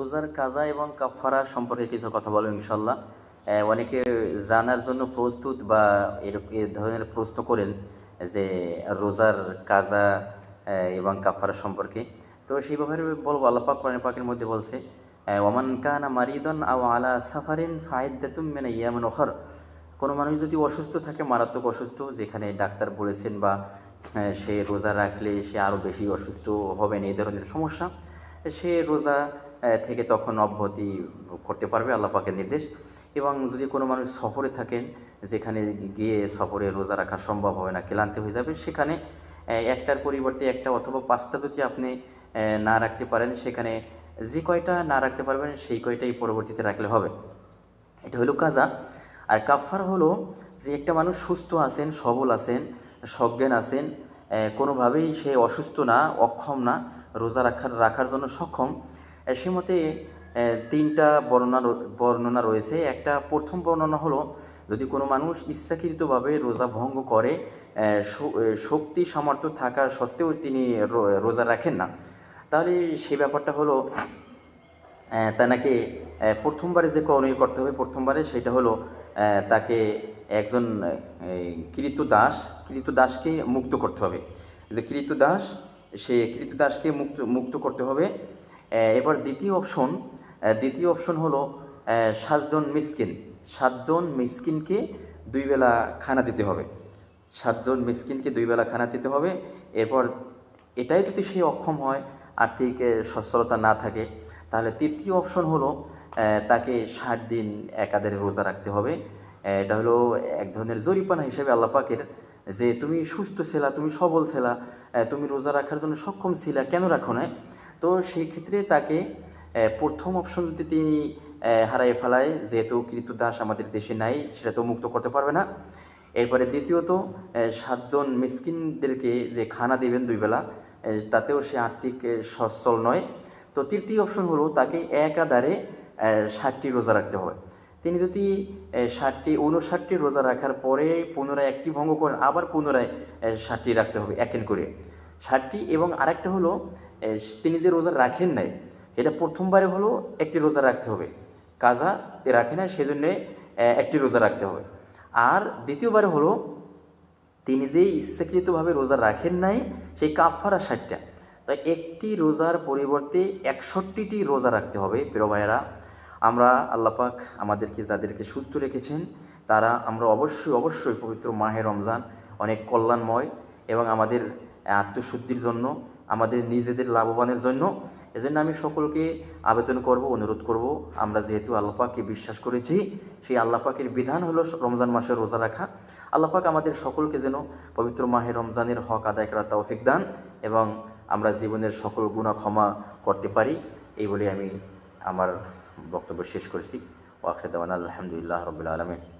রোজার কাজা এবং কাফারা সম্পর্কে কিছু কথা বলবো ইনশাল্লাহ। অনেকে জানার জন্য প্রস্তুত বা এ ধরনের প্রশ্ন করেন যে রোজার কাজা এবং কাফারা সম্পর্কে। তো সেই ব্যাপারে বলবো, আল্লাহ পাক কোরআন পাকের মধ্যে বলছে, ওমান কানা মারিদন আও আলা সাফারিন ফাইদ্দাতুম মিন আইয়ামিন উখর। কোনো মানুষ যদি অসুস্থ থাকে, মারাত্মক অসুস্থ, যেখানে ডাক্তার বলেছেন বা সে রোজা রাখলে সে আরও বেশি অসুস্থ হবেন, এই ধরনের সমস্যা, সে রোজা থেকে তখন অব্যাহতি করতে পারবে, আল্লাহ পাকের নির্দেশ। এবং যদি কোনো মানুষ সফরে থাকেন, যেখানে গিয়ে সফরে রোজা রাখা সম্ভব হবে না, ক্লান্তি হয়ে যাবে, সেখানে একটার পরিবর্তে একটা অথবা পাঁচটা যদি আপনি না রাখতে পারেন, সেখানে যে কয়টা না রাখতে পারবেন সেই কয়টাই পরবর্তীতে রাখলে হবে। এটা হলো কাজা। আর কাফার হলো যে একটা মানুষ সুস্থ আছেন, সবল আছেন, সজ্ঞান আছেন, কোনোভাবেই সে অসুস্থ না, অক্ষম না, রোজা রাখার জন্য সক্ষম। সে মতে তিনটা বর্ণনা রয়েছে। একটা প্রথম বর্ণনা হলো, যদি কোনো মানুষ ইচ্ছাকৃতভাবে রোজা ভঙ্গ করে, শক্তি সামর্থ্য থাকা সত্ত্বেও তিনি রোজা রাখেন না, তাহলে সে ব্যাপারটা হলো তাকে প্রথমবারে যে করণীয় করতে হবে, প্রথমবারে সেটা হলো তাকে একজন কৃতদাসকে মুক্ত করতে হবে। যে কৃতদাস, সে কৃতদাসকে মুক্ত করতে হবে। এবার দ্বিতীয় অপশন হলো 7জন মিসকিনকে 2 বেলা খানা দিতে হবে। 7জন মিসকিনকে 2 বেলা খানা দিতে হবে। এরপর এটাই যদি সে অক্ষম হয়, আর্থিক সচ্ছলতা না থাকে, তাহলে তৃতীয় অপশন হলো তাকে 60 দিন একাধারে রোজা রাখতে হবে। এটা হলো এক ধরনের জরিমানা হিসেবে আল্লাহ পাকের, যে তুমি সুস্থ ছিলা, তুমি সবল ছিলা, তুমি রোজা রাখার জন্য সক্ষম ছিলা, কেন রাখো না? তো সেই ক্ষেত্রে তাকে প্রথম অপশন যদি তিনি হারাই ফেলায়, যেহেতু কৃতদাস আমাদের দেশে নাই, সেটা তো মুক্ত করতে পারবে না। এরপরে দ্বিতীয়ত 7জন মিসকিনদেরকে যে খানা দিবেন 2 বেলা, তাতেও সে আর্থিক সচ্ছল নয়। তো তৃতীয় অপশন হলো তাকে একাধারে 60টি রোজা রাখতে হবে। তিনি যদি 59টি রোজা রাখার পরে পুনরায় একটি ভঙ্গ করেন, আবার পুনরায় 60টি রাখতে হবে, এক করে 60টি। এবং আরেকটা হলো, তিনি যে রোজা রাখেন নাই, এটা প্রথমবারে হলো একটি রোজা রাখতে হবে, কাজাতে রাখে না, সেজন্যে একটি রোজা রাখতে হবে। আর দ্বিতীয়বারে হলো তিনি যে ইচ্ছাকৃতভাবে রোজা রাখেন নাই, সেই কাফারা 60টা। তাই একটি রোজার পরিবর্তে 61টি রোজা রাখতে হবে। প্রিয় ভাইয়েরা, আমরা আল্লাহ পাক আমাদেরকে যাদেরকে সুস্থ রেখেছেন, আমরা অবশ্যই পবিত্র মাহে রমজান অনেক কল্যাণময় এবং আমাদের আত্মশুদ্ধির জন্য, আমাদের নিজেদের লাভবানের জন্য। এজন্য আমি সকলকে আবেদন করব, অনুরোধ করব, আমরা যেহেতু আল্লাহ পাককে বিশ্বাস করেছি, সেই আল্লাহ পাকের বিধান হলো রমজান মাসে রোজা রাখা। আল্লাহ পাক আমাদের সকলকে যেন পবিত্র মাহে রমজানের হক আদায় করার তৌফিক দান এবং আমরা জীবনের সকল গুনাহ ক্ষমা করতে পারি। এই বলে আমি আমার বক্তব্য শেষ করছি। ওয়া আখিরু দাওয়ানা আলহামদুলিল্লাহি রাব্বিল আলামিন।